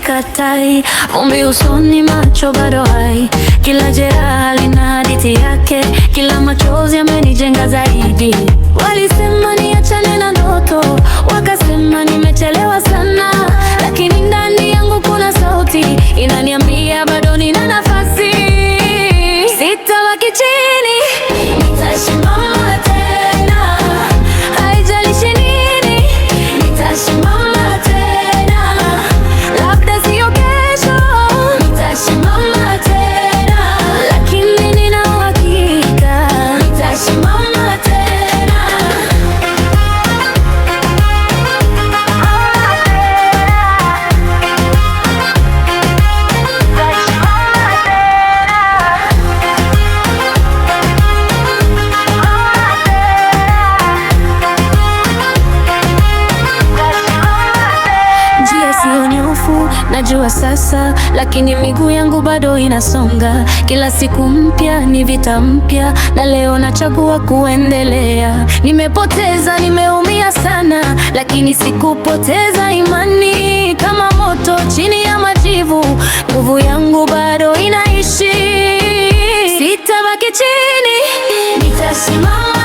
sikatai. Vumbi usoni, macho bado hai, kila jeraha lina hadithi yake, kila machozi yamenijenga zaidi. Walisema niachane na ndoto, wakasema nimechelewa sana, lakini ndani yangu kuna sauti inaniambia bado nina nafasi. Sitabaki chini, nitasimama tena, haijalishi nini, nitasimama tena. Labda sio kesho, nitasimama tena, lakini nina uhakika nitasimama tena. Njia sio nyofu, najua sasa, lakini miguu yangu bado inasonga. Kila siku mpya ni vita mpya, na leo nachagua kuendelea. Nimepoteza, nimeumia sana, lakini sikupoteza imani. Kama moto chini ya majivu, nguvu yangu bado inaishi. Sitabaki chini, nitasimama